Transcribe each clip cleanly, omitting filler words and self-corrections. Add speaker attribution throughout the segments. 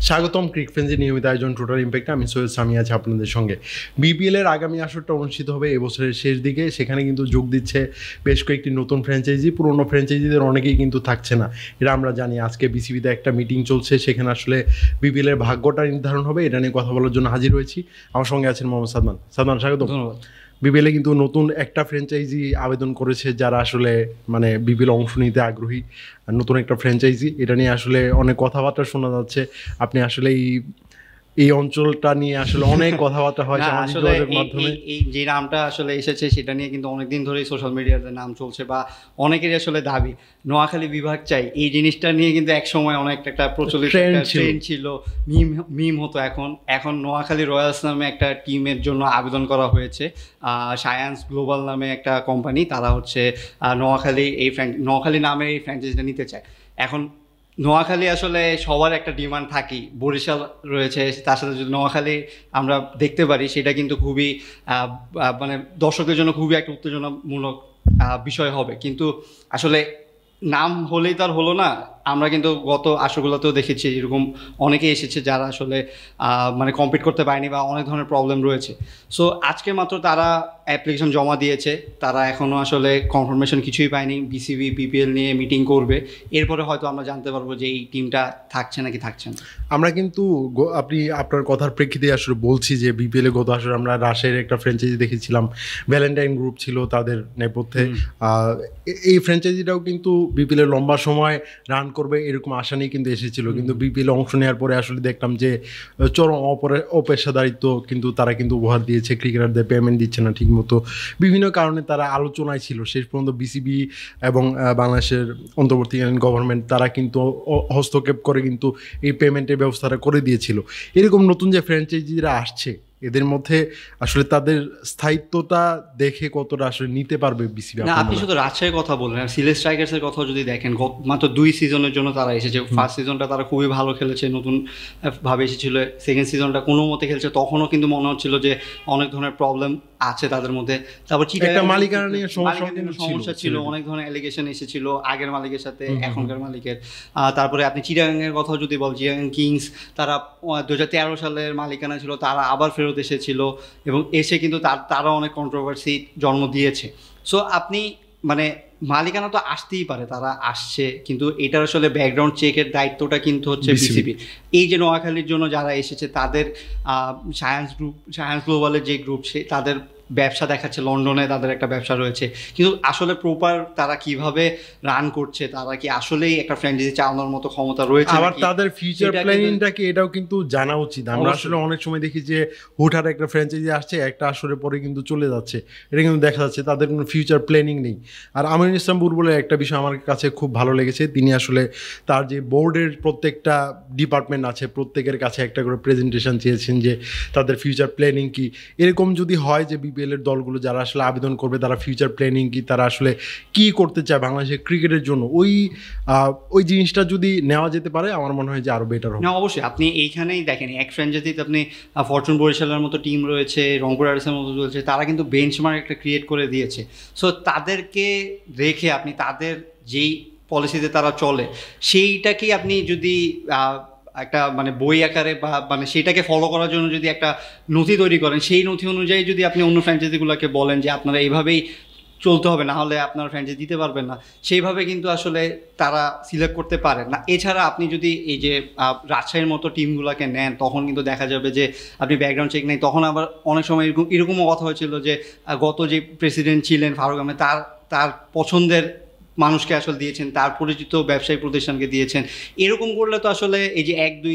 Speaker 1: স্বাগতম ক্রিকফ্রেন্সের নিয়মিত আয়োজন টোটাল ইম্প্যাক্টে। আমি সৈয়দ সামি আছি আপনাদের সঙ্গে। বিপিএলের আগামী আসরটা অনুষ্ঠিত হবে এবছরের শেষ দিকে। সেখানে কিন্তু যোগ দিচ্ছে বেশ কয়েকটি নতুন ফ্র্যাঞ্চাইজি। পুরনো ফ্র্যাঞ্চাইজিদের অনেকেই কিন্তু থাকছে না, এটা আমরা জানি। আজকে বিসিবিতে একটা মিটিং চলছে, সেখানে আসলে বিপিএলের ভাগ্যটা নির্ধারণ হবে। এটা নিয়ে কথা বলার জন্য হাজির হয়েছি। আমার সঙ্গে আছেন মোহাম্মদ সাদমান। সাদমান, স্বাগতম।
Speaker 2: ধন্যবাদ।
Speaker 1: বিপিএলে কিন্তু নতুন একটা ফ্র্যাঞ্চাইজি আবেদন করেছে, যারা আসলে মানে বিপিএল অংশ নিতে আগ্রহী। নতুন একটা ফ্র্যাঞ্চাইজি, এটা নিয়ে আসলে অনেক কথাবার্তা শোনা যাচ্ছে। আপনি আসলে এই অঞ্চলটা নিয়ে আসলে অনেক কথাবার্তা হয় সামাজিক যোগাযোগ মাধ্যমে।
Speaker 2: এই যে নামটা আসলে এসেছে সেটা নিয়ে কিন্তু অনেকদিন ধরেই সোশ্যাল মিডিয়াতে নাম চলছে, বা অনেকেরই আসলে দাবি নোয়াখালী বিভাগ চাই। এই জিনিসটা নিয়ে কিন্তু একসময় অনেক একটা প্রচলিত ট্রেন্ড ছিল, মিম হতো। এখন নোয়াখালী রয়্যালস নামে একটা টিমের জন্য আবেদন করা হয়েছে। সায়ান্স গ্লোবাল নামে একটা কোম্পানি, তারা হচ্ছে নোয়াখালী নামে এই ফ্র্যাঞ্চাইজিটা নিতে চায়। এখন নোয়াখালী আসলে সবার একটা ডিমান্ড থাকি, বরিশাল রয়েছে, তার সাথে যদি নোয়াখালী আমরা দেখতে পারি সেটা কিন্তু খুবই মানে দর্শকদের জন্য খুবই একটা উত্তেজনামূলক বিষয় হবে। কিন্তু আসলে নাম হলেই তার হলো না। আমরা কিন্তু গত আসরগুলোতেও দেখেছি এরকম অনেকেই এসেছে যারা আসলে মানে কম্পিট করতে পারেনি বা অনেক ধরনের প্রবলেম রয়েছে। সো আজকে মাত্র তারা অ্যাপ্লিকেশন জমা দিয়েছে, তারা এখনও আসলে কনফার্মেশন কিছুই পায়নি। বিসিবি বিপিএল নিয়ে মিটিং করবে, এরপরে হয়তো আমরা জানতে পারবো যে এই টিমটা থাকছে নাকি থাকছে না।
Speaker 1: আমরা কিন্তু আপনার কথার প্রেক্ষিতে আসলে বলছি যে বিপিএলে গত আসলে আমরা রাজশাহীর একটা ফ্র্যাঞ্চাইজি দেখেছিলাম, ভ্যালেন্টাইন গ্রুপ ছিল তাদের নেপথ্যে। এই ফ্র্যাঞ্চাইজিটাও কিন্তু বিপিএলের লম্বা সময় রান করবে এরকম আশা নিয়ে কিন্তু এসেছিল, কিন্তু বিপিএল অংশ নেওয়ার পরে আসলে দেখলাম যে চরম অপেশাদারিত্ব কিন্তু তারা কিন্তু উপহার দিয়েছে। ক্রিকেটারদের পেমেন্ট দিচ্ছে না ঠিক মতো, বিভিন্ন কারণে তারা আলোচনায় ছিল। শেষ পর্যন্ত বিসিবি এবং বাংলাদেশের অন্তর্বর্তীকালীন গভর্নমেন্ট তারা কিন্তু হস্তক্ষেপ করে কিন্তু এই পেমেন্টের ব্যবস্থাটা করে দিয়েছিল। এরকম নতুন যে ফ্র্যাঞ্চাইজিরা আসছে, এদের মধ্যে আসলে তাদের স্থায়িত্বটা দেখে কতটা আসলে নিতে পারবে বিসিবি?
Speaker 2: না, আপনি শুধু রাজশাহীর কথা বললেন, সিলেট স্ট্রাইকার্সের কথাও যদি দেখেন, মাত্র 2 সিজনের জন্য তারা এসেছে। ফার্স্ট সিজনটা তারা খুবই ভালো খেলেছে, নতুন ভাবে এসেছিল। সেকেন্ড সিজনটা কোনো মতে খেলছে, তখনও কিন্তু মনে হচ্ছিল যে অনেক ধরনের প্রবলেম আছে তাদের মধ্যে। তারপর
Speaker 1: মালিকানা নিয়ে
Speaker 2: সমস্যা ছিল, অনেক ধরনের অ্যালিগেশন এসেছিল আগের মালিকের সাথে এখনকার মালিকের। তারপরে আপনি চিটাগাংয়ের কথাও যদি বল, চিটাগাং কিংস তারা 2013 সালের মালিকানা ছিল, তারা আবার ফেরত এসেছিল এবং এসে কিন্তু তারা অনেক কন্ট্রোভার্সি জন্ম দিয়েছে। সো আপনি মানে মালিকানা তো আসতেই পারে, তারা আসছে, কিন্তু এটার আসলে ব্যাকগ্রাউন্ড চেকের দায়িত্বটা কিন্তু হচ্ছে বিসিবির। এই যে নোয়াখালীর জন্য যারা এসেছে তাদের সায়ান্স গ্লোবালের যে গ্রুপ, তাদের ব্যবসা দেখাচ্ছে, লন্ডনে তাদের একটা ব্যবসা রয়েছে, কিন্তু আসলে প্রপার তারা কিভাবে রান করছে, তারা কি আসলেই একটা ফ্র্যাঞ্চাইজি চালানোর মতো ক্ষমতা রয়েছে,
Speaker 1: আবার তাদের ফিউচার প্ল্যানিংটা কি, এটাও কিন্তু জানা উচিত। আমরা আসলে অনেক সময় দেখি যে হুটহাট একটা ফ্র্যাঞ্চাইজি আসছে, একটা আসরের পরে কিন্তু চলে যাচ্ছে, এটা কিন্তু দেখা যাচ্ছে তাদের কোনো ফিউচার প্ল্যানিং নেই। আর আমিনুল ইসলাম বুলবুলের একটা বিষয় আমার কাছে খুব ভালো লেগেছে, তিনি আসলে তার যে বোর্ডের প্রত্যেকটা ডিপার্টমেন্ট আছে প্রত্যেকের কাছে একটা করে প্রেজেন্টেশন চেয়েছেন যে তাদের ফিউচার প্ল্যানিং কি। এরকম যদি হয় যে বিপিএলের দলগুলো যারা আসলে আবেদন করবে তারা ফিউচার প্ল্যানিং কি, তারা আসলে কি করতে চায় বাংলাদেশের ক্রিকেটের জন্য, ওই জিনিসটা যদি নেওয়া যেতে পারে আমার মনে হয় যে আরও বেটার হবে।
Speaker 2: না, অবশ্যই। আপনি এইখানেই দেখেন, এক ফ্র্যাঞ্চাইজিতে আপনি ফরচুন বরিশালের মতো টিম রয়েছে, রংপুর রাইডার্সের মতো রয়েছে, তারা কিন্তু বেঞ্চমার্ক একটা ক্রিয়েট করে দিয়েছে। সো তাদেরকে রেখে আপনি তাদের যেই পলিসিতে তারা চলে সেইটাকেই আপনি যদি একটা মানে বই আকারে বা মানে সেটাকে ফলো করার জন্য যদি একটা নথি তৈরি করেন, সেই নথি অনুযায়ী যদি আপনি অন্য ফ্র্যাঞ্চাইজিগুলোকে বলেন যে আপনারা এইভাবেই চলতে হবে, না হলে আপনার ফ্র্যাঞ্চাইজি দিতে পারবেন না, সেইভাবে কিন্তু আসলে তারা সিলেক্ট করতে পারেন না। এছাড়া আপনি যদি এই যে রাজশাহীর মতো টিমগুলোকে নেন, তখন কিন্তু দেখা যাবে যে আপনি ব্যাকগ্রাউন্ড চেক নেই। তখন আবার অনেক সময় এরকমও কথা হয়েছিল যে গত যে প্রেসিডেন্ট ছিলেন ফারুক আহমেদ, তার পছন্দের মানুষকে আসলে দিয়েছেন, তার পরিচিত ব্যবসায়ী প্রতিষ্ঠানকে দিয়েছেন। এরকম করলে তো আসলে এই যে 1-2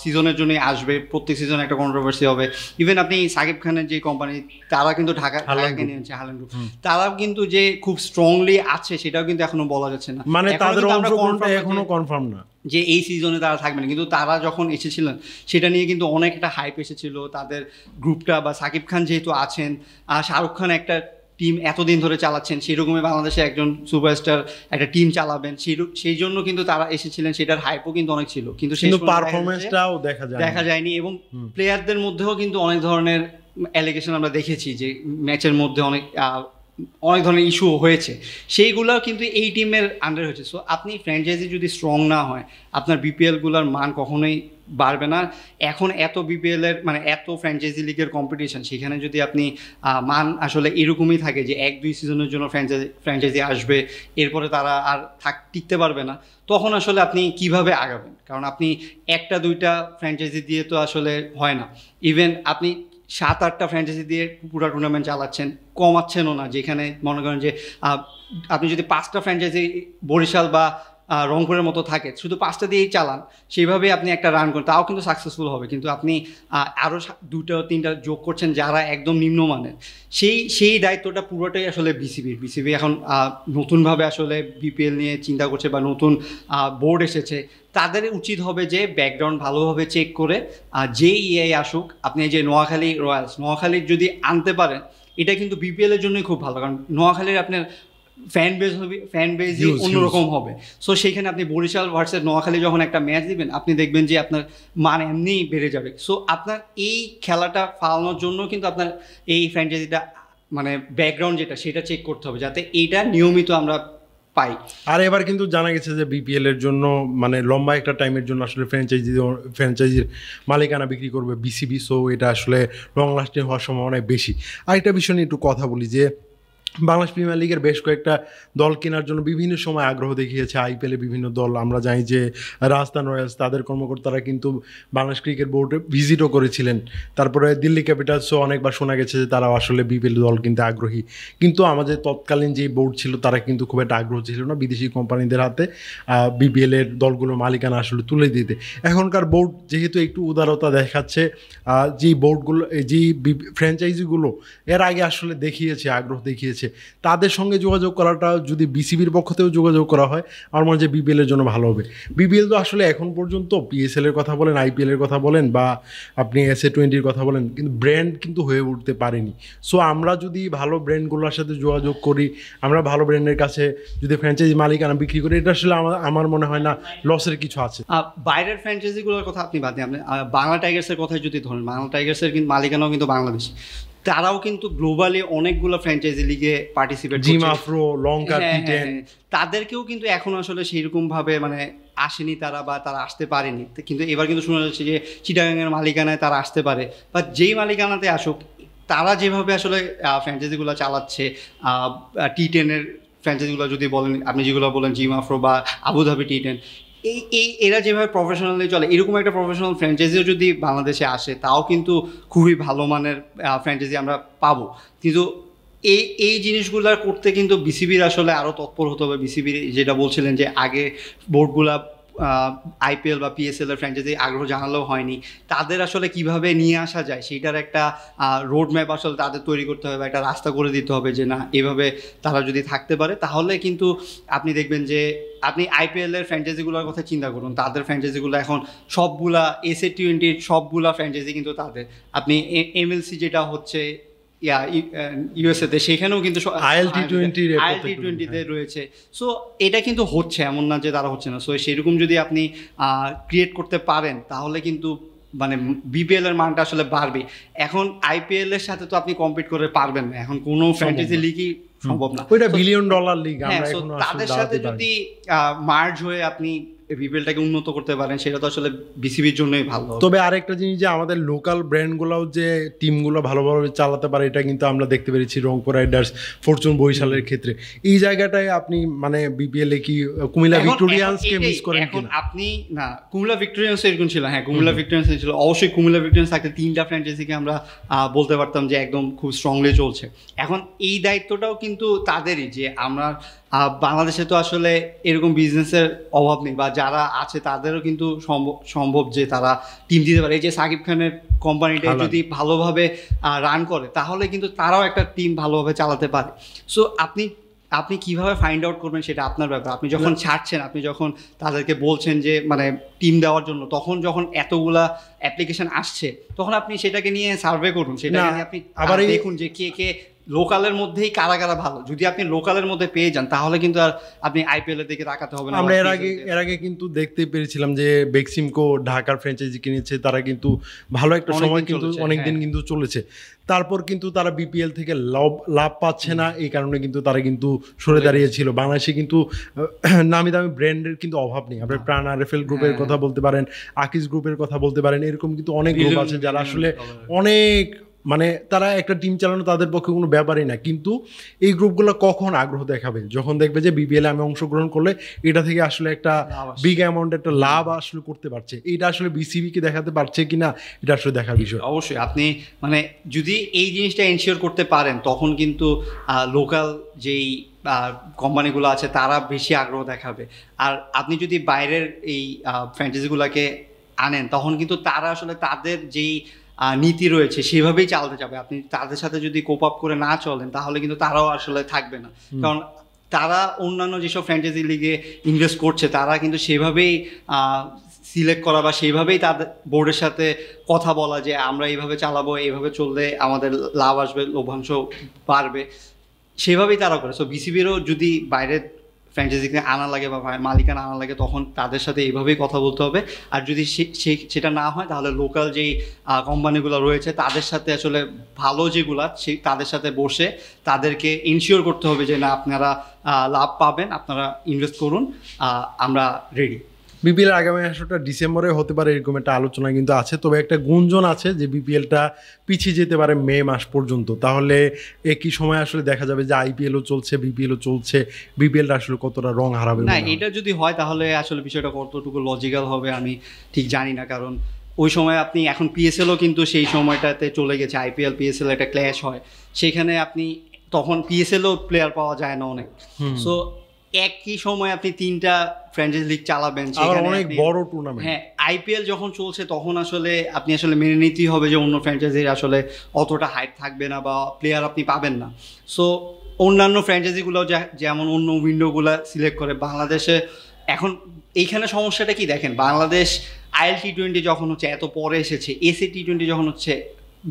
Speaker 2: সিজনের জন্যই আসবে, প্রত্যেক সিজনে একটা কন্ট্রোভার্সি হবে। ইভেন আপনি সাকিব খানের যে কোম্পানি, তারা কিন্তু ঢাকাকে নিয়েছে, হালেন গ্রুপ, তারাও কিন্তু যে খুব স্ট্রংলি আছে সেটাও কিন্তু এখনো বলা যাচ্ছে না,
Speaker 1: মানে তাদের এখনো কনফার্ম না
Speaker 2: যে এই সিজনে তারা থাকবে না। কিন্তু তারা যখন এসেছিলেন সেটা নিয়ে কিন্তু অনেক একটা হাইপ এসেছিল তাদের গ্রুপটা, বা সাকিব খান যেহেতু আছেন, শাহরুখ খান একটা টিম এতদিন ধরে চালাচ্ছেন, সেরকমই বাংলাদেশে একজন সুপারস্টার একটা টিম চালাবেন, সেই জন্য কিন্তু তারা এসেছিলেন। সেটার হাইপও কিন্তু অনেক ছিল, কিন্তু
Speaker 1: পারফরম্যান্সটাও দেখা যায়নি।
Speaker 2: এবং প্লেয়ারদের মধ্যেও কিন্তু অনেক ধরনের অ্যালিগেশন আমরা দেখেছি, যে ম্যাচের মধ্যে অনেক অনেক ধরনের ইস্যু হয়েছে, সেইগুলোও কিন্তু এই টিমের আন্ডার হয়েছে। সো আপনি ফ্র্যাঞ্চাইজি যদি স্ট্রং না হয়, আপনার বিপিএলগুলোর মান কখনোই বাড়বে না। এখন এত বিপিএলের মানে এত ফ্র্যাঞ্চাইজি লিগের কম্পিটিশন, সেখানে যদি আপনি মান আসলে এরকমই থাকে যে 1-2 সিজনের জন্য ফ্র্যাঞ্চাইজি আসবে, এরপরে তারা আর টিকতে পারবে না, তখন আসলে আপনি কিভাবে আগাবেন? কারণ আপনি 1-2টা ফ্র্যাঞ্চাইজি দিয়ে তো আসলে হয় না। ইভেন আপনি 7-8টা ফ্র্যাঞ্চাইজি দিয়ে পুরো টুর্নামেন্ট চালাচ্ছেন, কমাচ্ছেনও না। যেখানে মনে করেন যে আপনি যদি 5টা ফ্র্যাঞ্চাইজি বরিশাল বা রংপুরের মতো থাকে, শুধু 5টা দিয়েই চালান, সেইভাবে আপনি একটা রান করেন, তাও কিন্তু সাকসেসফুল হবে। কিন্তু আপনি আরও 2-3টা যোগ করছেন যারা একদম নিম্নমানের, সেই দায়িত্বটা পুরোটাই আসলে বিসিবি এখন নতুনভাবে আসলে বিপিএল নিয়ে চিন্তা করছে বা নতুন বোর্ড এসেছে, তাদের উচিত হবে যে ব্যাকগ্রাউন্ড ভালোভাবে চেক করে যে ইআই আসুক, আপনি যে নোয়াখালী রয়্যালস, নোয়াখালীর যদি আনতে পারেন, এটা কিন্তু বিপিএলের জন্যই খুব ভালো। কারণ নোয়াখালীর আপনার ফ্যান বেজই অন্যরকম হবে। সো সেইখানে আপনি বরিশাল ভার্সেস নোয়াখালী যখন একটা ম্যাচ দিবেন, আপনি দেখবেন যে আপনার মান এমনিই বেড়ে যাবে। সো আপনার এই খেলাটা ফালানোর জন্য কিন্তু আপনার এই ফ্র্যাঞ্চাইজিটা মানে ব্যাকগ্রাউন্ড যেটা, সেটা চেক করতে হবে, যাতে এইটা নিয়মিত আমরা পাই।
Speaker 1: আর এবার কিন্তু জানা গেছে যে বিপিএল এর জন্য মানে লম্বা একটা টাইমের জন্য আসলে ফ্র্যাঞ্চাইজির মালিকানা বিক্রি করবে বিসিবি। সো এটা আসলে লং লাস্টিং হওয়ার সম্ভাবনা বেশি। আর একটা বিষয় নিয়ে একটু কথা বলি যে বাংলাদেশ প্রিমিয়ার লিগের বেশ কয়েকটা দল কেনার জন্য বিভিন্ন সময় আগ্রহ দেখিয়েছে আইপিএলে বিভিন্ন দল। আমরা জানি যে রাজস্থান রয়্যালস, তাদের কর্মকর্তারা কিন্তু বাংলাদেশ ক্রিকেট বোর্ডে ভিজিটও করেছিলেন। তারপরে দিল্লি ক্যাপিটালসও অনেকবার শোনা গেছে যে তারাও আসলে বিপিএল দল কিনতে আগ্রহী। কিন্তু আমাদের তৎকালীন যে বোর্ড ছিল তারা কিন্তু খুব একটা আগ্রহ ছিল না বিদেশি কোম্পানিদের হাতে বিপিএলের দলগুলোর মালিকানা আসলে তুলে দিতে। এখনকার বোর্ড যেহেতু একটু উদারতা দেখাচ্ছে, যেই বোর্ডগুলো যেই ফ্র্যাঞ্চাইজিগুলো এর আগে আসলে দেখিয়েছে, আগ্রহ দেখিয়েছে, তাদের সঙ্গে যোগাযোগ করাটা যদি বিসিবির পক্ষ থেকেও যোগাযোগ করা হয়, আমার মনে হয় যে বিপিএলের জন্য ভালো হবে। বিপিএল তো আসলে এখন পর্যন্ত পিএসএল এর কথা বলেন, আইপিএল এর কথা বলেন, বা আপনি SA20-র কথা বলেন, কিন্তু ব্র্যান্ড কিন্তু হয়ে উঠতে পারেনি। সো আমরা যদি ভালো ব্র্যান্ডগুলোর সাথে যোগাযোগ করি, আমরা ভালো ব্র্যান্ডের কাছে যদি ফ্র্যাঞ্চাইজি মালিকানা বিক্রি করি, এটা আসলে আমার মনে হয় না লসের কিছু আছে।
Speaker 2: বাইরের ফ্র্যাঞ্চাইজিগুলোর কথা আপনি বাদ দিন, আপনি বাংলা টাইগার্সের কথাই যদি ধরেন, বাংলা টাইগার্সের কিন্তু মালিকানাও কিন্তু বাংলাদেশ, তারাও কিন্তু গ্লোবালি অনেকগুলো ফ্র্যাঞ্চাইজি লিগে পার্টিসিপেট করছে,
Speaker 1: জিমাফ্রো, লঙ্কা, টি10,
Speaker 2: তাদেরকেও কিন্তু এখন আসলে সেইরকমভাবে মানে আসেনি তারা, বা তারা আসতে পারেনি। কিন্তু এবার কিন্তু শোনা যাচ্ছে যে চিটাগাংয়ের মালিকানায় তারা আসতে পারে, বা যেই মালিকানাতে আসুক, তারা যেভাবে আসলে ফ্র্যাঞ্চাইজিগুলো চালাচ্ছে, টি10-এর ফ্র্যাঞ্চাইজিগুলো যদি বলেন, আপনি যেগুলো বলেন জিমাফ্রো বা আবুধাবি টি10, এরা যেভাবে প্রফেশনালি চলে, এরকম একটা প্রফেশনাল ফ্র্যাঞ্চাইজিও যদি বাংলাদেশে আসে, তাও কিন্তু খুবই ভালো মানের ফ্র্যাঞ্চাইজি আমরা পাবো। কিন্তু এই জিনিসগুলো করতে কিন্তু বিসিবির আসলে আরও তৎপর হতে হবে। বিসিবির যেটা বলছিলেন যে আগে বোর্ডগুলা আইপিএল বা পিএসএল এর ফ্র্যাঞ্চাইজি আগ্রহ জানালেও হয়নি, তাদের আসলে কিভাবে নিয়ে আসা যায় সেইটার একটা রোড ম্যাপ আসলে তাদের তৈরি করতে হবে, একটা রাস্তা করে দিতে হবে যে না, এভাবে তারা যদি থাকতে পারে, তাহলে কিন্তু আপনি দেখবেন যে আপনি আইপিএল এর ফ্র্যাঞ্চাইজিগুলোর কথা চিন্তা করুন, তাদের ফ্র্যাঞ্চাইজিগুলো এখন সবগুলা SA20 সবগুলা ফ্র্যাঞ্চাইজি কিন্তু তাদের। আপনি MLC যেটা হচ্ছে ইউএসএতে, সেখানেও কিন্তু IL-T20-তে রয়েছে। সো এটা কিন্তু হচ্ছে, এমন না যে তারা হচ্ছে না। সো সেরকম যদি আপনি ক্রিয়েট করতে পারেন, তাহলে কিন্তু মানে বিপিএল এর মানটা আসলে বাড়বে। এখন আইপিএল এর সাথে তো আপনি কম্পিট করে পারবেন না, এখন কোনো ফ্র্যাঞ্চাইজি লিগই সম্ভব না,
Speaker 1: ওইটা $1 বিলিয়ন লিগ।
Speaker 2: তাদের সাথে যদি মার্জ হয়ে আপনি বিপিএলটাকে উন্নত করতে পারেন, সেটা তো আসলে বিসিবির জন্যই ভালো।
Speaker 1: তবে আরেকটা জিনিস, যে আমাদের লোকাল ব্র্যান্ডগুলোও যে টিমগুলো ভালোভাবে চালাতে পারে, এটা কিন্তু আমরা দেখতে পেরেছি রংপুর রাইডার্স, ফরচুন বরিশালের ক্ষেত্রে। এই জায়গাটায় আপনি মানে বিপিএল এ কি কুমিল্লা ভিক্টোরিয়ান্সকে মিস করেন?
Speaker 2: এখন আপনি না, কুমিল্লা ভিক্টোরিয়ান্স এরকম ছিল, হ্যাঁ কুমিল্লা ভিক্টোরিয়ান্স ছিল, অবশ্যই কুমিল্লা ভিক্টোরিয়ান্স থাকতে 3টা ফ্র্যাঞ্চাইজিকে আমরা বলতে পারতাম যে একদম খুব স্ট্রংলি চলছে। এখন এই দায়িত্বটাও কিন্তু তাদেরই, যে আমরা বাংলাদেশে তো আসলে এরকম বিজনেসের অভাব নেই, বা যারা আছে তাদেরও কিন্তু সম্ভব যে তারা টিম দিতে পারে। এই যে সাকিব খানের কোম্পানিটা যদি ভালোভাবে রান করে, তাহলে কিন্তু তারাও একটা টিম ভালোভাবে চালাতে পারে। সো আপনি কিভাবে ফাইন্ড আউট করবেন সেটা আপনার ব্যাপার। আপনি যখন ছাড়ছেন, আপনি যখন তাদেরকে বলছেন যে মানে টিম দেওয়ার জন্য, তখন যখন এতগুলা অ্যাপ্লিকেশন আসছে, তখন আপনি সেটাকে নিয়ে সার্ভে করুন, সেটাকে নিয়ে আপনি আবার দেখুন যে কে লোকালের মধ্যেই কারা কারা ভালো, যদি আপনি লোকালের মধ্যে পেয়ে যান তাহলে কিন্তু আর আপনি আইপিএল এর দিকে তাকাতে হবে না।
Speaker 1: আমরা এর আগে কিন্তু দেখতে পেরেছিলাম যে বেক্সিমকো ঢাকার ফ্র্যাঞ্চাইজি কিনেছে, তারা কিন্তু ভালো একটা সময় কিন্তু অনেকদিন কিন্তু চলেছে, তারপর কিন্তু তারা বিপিএল থেকে লাভ পাচ্ছে না, এই কারণে কিন্তু তারা কিন্তু সরে দাঁড়িয়েছিল। বাংলাদেশে কিন্তু নামি দামি ব্র্যান্ডের কিন্তু অভাব নেই। আপনি প্রাণ আরএফএল গ্রুপের কথা বলতে পারেন, আকিজ গ্রুপের কথা বলতে পারেন, এরকম কিন্তু অনেক গ্রুপ আছে যারা আসলে অনেক মানে তারা একটা টিম চালানো তাদের পক্ষে কোনো ব্যাপারই না। কিন্তু এই গ্রুপগুলো কখন আগ্রহ দেখাবে? যখন দেখবে যে বিপিএল আমি অংশগ্রহণ করলে এটা থেকে আসলে একটা বিগ অ্যামাউন্ট একটা লাভ আসলে করতে পারছে, এটা আসলে বিসিবিকে দেখাতে পারছে কিনা এটা আসলে দেখার বিষয়।
Speaker 2: অবশ্যই আপনি মানে যদি এই জিনিসটা এনশিওর করতে পারেন তখন কিন্তু লোকাল যেই কোম্পানিগুলো আছে তারা বেশি আগ্রহ দেখাবে। আর আপনি যদি বাইরের এই ফ্র্যাঞ্চাইজিগুলোকে আনেন তখন কিন্তু তারা আসলে তাদের যেই নীতি রয়েছে সেভাবেই চালাতে যাবে। আপনি তাদের সাথে যদি কোপ আপ করে না চলেন তাহলে কিন্তু তারাও আসলে থাকবে না, কারণ তারা অন্যান্য যেসব ফ্র্যাঞ্চাইজি লিগে ইনভেস্ট করছে তারা কিন্তু সেভাবেই সিলেক্ট করা বা সেইভাবেই তাদের বোর্ডের সাথে কথা বলা যে আমরা এইভাবে চালাবো, এইভাবে চললে আমাদের লাভ আসবে, লভ্যাংশ বাড়বে, সেভাবেই তারা করে। সো বিসিবিরও যদি বাইরের ফ্র্যাঞ্চাইজিকে আনা লাগে বা মালিকানা আনা লাগে তখন তাদের সাথে এইভাবেই কথা বলতে হবে। আর যদি সেটা না হয় তাহলে লোকাল যেই কোম্পানিগুলো রয়েছে তাদের সাথে আসলে ভালো যেগুলো সেই তাদের সাথে বসে তাদেরকে ইনশিওর করতে হবে যে না আপনারা লাভ পাবেন, আপনারা ইনভেস্ট করুন, আমরা রেডি।
Speaker 1: বিপিএল আগামী আসরটা ডিসেম্বরে হতে পারে এরকম একটা আলোচনা কিন্তু আছে, তবে একটা গুঞ্জন আছে যে বিপিএলটা পিছিয়ে যেতে পারে মে মাস পর্যন্ত। তাহলে একই সময় আসলে দেখা যাবে যে আইপিএলও চলছে, বিপিএলও চলছে, বিপিএলটা আসলে কতটা রং হারাবে
Speaker 2: না, এটা যদি হয় তাহলে আসলে বিষয়টা কতটুকু লজিক্যাল হবে আমি ঠিক জানি না, কারণ ওই সময় আপনি এখন পিএসএলও কিন্তু সেই সময়টাতে চলে গেছে, আইপিএল পিএসএল একটা ক্ল্যাশ হয়, সেখানে আপনি তখন পিএসএলও প্লেয়ার পাওয়া যায় না অনেক। সো একই সময় আপনি তিনটা ফ্র্যাঞ্চাইজি লিগ চালাবেন,
Speaker 1: সেখানে অনেক বড় টুর্নামেন্ট।
Speaker 2: হ্যাঁ, আইপিএল যখন চলছে তখন আসলে আপনি আসলে মেনে নিতেই হবে যে অন্য ফ্র্যাঞ্চাইজির আসলে অতটা হাইট থাকবে না বা প্লেয়ার আপনি পাবেন না। সো অন্যান্য ফ্র্যাঞ্চাইজিগুলো যেমন অন্য উইন্ডোগুলো সিলেক্ট করে, বাংলাদেশে এখন এইখানে সমস্যাটা কি দেখেন, বাংলাদেশ আইএল টি20 যখন হচ্ছে এত পরে এসেছে, এসএ টি20 যখন হচ্ছে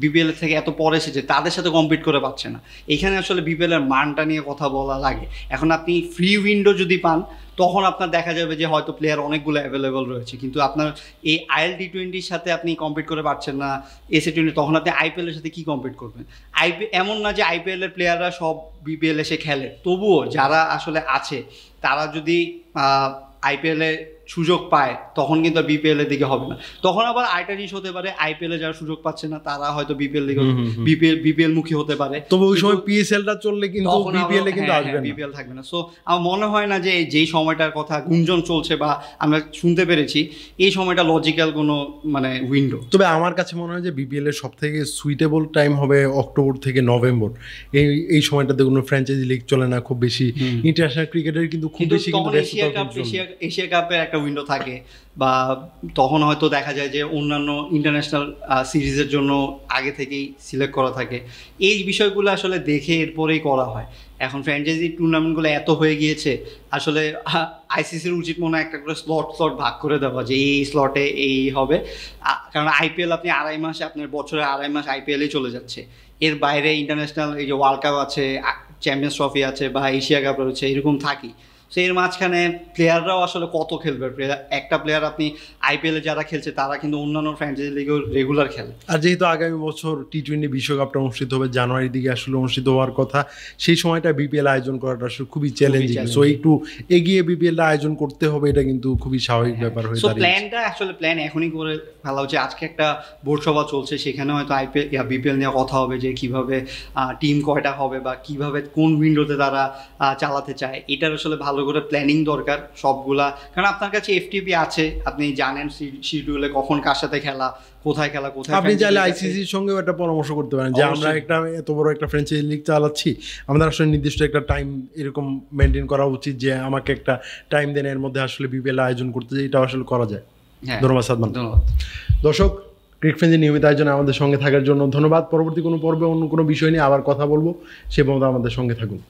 Speaker 2: বিপিএল থেকে এত পরে এসেছে, তাদের সাথে কম্পিট করে পাচ্ছে না। এখানে আসলে বিপিএল এর মানটা নিয়ে কথা বলা লাগে। এখন আপনি ফ্রি উইন্ডো যদি পান তখন আপনার দেখা যাবে যে হয়তো প্লেয়ার অনেকগুলো অ্যাভেলেবল রয়েছে, কিন্তু আপনার এই আইএল টি20 সাথে আপনি কম্পিট করে পারছেন না, এসএ টি20, তখন আপনি আইপিএলের সাথে কি কম্পিট করবেন? এমন না যে আইপিএল এর প্লেয়াররা সব বিপিএল এসে খেলে, তবুও যারা আসলে আছে তারা যদি আইপিএলে সুযোগ পায় তখন কিন্তু বিপিএল এর দিকে হবে না। তখন আবার আরেকটা জিনিস হতে পারে, আইপিএল এ যারা সুযোগ পাচ্ছে না তারা হয়তো বিপিএল দিকে বিপিএল মুখী হতে পারে,
Speaker 1: তবে ওই সময় পিএসএলটা চললে কিন্তু বিপিএল এ কিন্তু আসবে না,
Speaker 2: বিপিএল থাকবে না। সো আমার মনে হয় না যে যেই সময়টার কথা গুঞ্জন চলছে বা আমরা শুনতে পেরেছি এই সময়টা লজিক্যাল কোনো মানে উইন্ডো।
Speaker 1: তবে আমার কাছে মনে হয় যে বিপিএল এর সবথেকে সুইটেবল টাইম হবে অক্টোবর থেকে নভেম্বর। এই সময়টাতে কোনো ফ্র্যাঞ্চাইজি লিগ চলে না খুব বেশি, ইন্টারন্যাশনাল ক্রিকেটের কিন্তু খুব বেশি কিন্তু
Speaker 2: এশিয়া কাপের একটা উইন্ডো থাকে, বা তখন হয়তো দেখা যায় যে অন্যান্য ইন্টারন্যাশনাল সিরিজের জন্য আগে থেকেই সিলেক্ট করা থাকে। এই বিষয়গুলো আসলে দেখে এরপরেই করা হয়। এখন ফ্র্যাঞ্চাইজি টুর্নামেন্টগুলো এত হয়ে গিয়েছে, আসলে আইসিসির উচিত মনে হয় একটা করে স্লট ভাগ করে দেওয়া যে এই স্লটে এই হবে, কারণ আইপিএল আপনি আপনার বছরে 2.5 মাস আইপিএলেই চলে যাচ্ছে। এর বাইরে ইন্টারন্যাশনাল এই যে ওয়ার্ল্ড কাপ আছে, চ্যাম্পিয়ন্স ট্রফি আছে বা এশিয়া কাপ রয়েছে, এরকম থাকি। সো এর মাঝখানে প্লেয়াররাও আসলে কত খেলবে? একটা প্লেয়ার আপনি আইপিএলে যারা খেলছে তারা কিন্তু অন্যান্য ফ্র্যাঞ্চাইজি লিগেও রেগুলার খেলে।
Speaker 1: আর যেহেতু আগামী বছর টি20 বিশ্বকাপটা অনুষ্ঠিত হবে, জানুয়ারির দিকে আসলে অনুষ্ঠিত হওয়ার কথা, সেই সময়টা বিপিএল আয়োজন করাটা আসলে খুবই চ্যালেঞ্জিং। সো একটু এগিয়ে বিপিএলটা আয়োজন করতে হবে, এটা কিন্তু খুবই স্বাভাবিক ব্যাপার হয়ে দাঁড়িয়েছে।
Speaker 2: সো প্ল্যানটা আসলে এখনই করে ফেলা হচ্ছে। আজকে একটা বোর্ড সভা চলছে, সেখানে হয়তো বিপিএল নিয়ে কথা হবে যে কিভাবে টিম কয়টা হবে বা কিভাবে কোন উইন্ডোতে তারা চালাতে চায়। এটার আসলে ভালো করে প্ল্যানিং দরকার সবগুলা, কারণ আপনার কাছে এফটিপি আছে, আপনি জানেন শিডিউলে কখন কার সাথে খেলা, কোথায় খেলা, কোথায়।
Speaker 1: আপনি চাইলে আইসিসির সঙ্গেও একটা পরামর্শ করতে পারেন যে আমরা একটা এত বড় একটা ফ্র্যাঞ্চাইজি লিগ চালাচ্ছি, আমাদের আসলে নির্দিষ্ট একটা টাইম এরকম মেনটেন করা উচিত যে আমাকে একটা টাইম দেন, এর মধ্যে আসলে বিপিএল আয়োজন করতে যায়, এটা আসলে করা যায়। ধন্যবাদ সাদমান।
Speaker 2: ধন্যবাদ
Speaker 1: দর্শক, ক্রিকেট ফ্রেন্ডের নিয়মিত আয়োজনে আমাদের সঙ্গে থাকার জন্য ধন্যবাদ। পরবর্তী কোনো পর্বে অন্য কোনো বিষয় নিয়ে আবার কথা বলবো, সে পর্যন্ত আমাদের সঙ্গে থাকুন।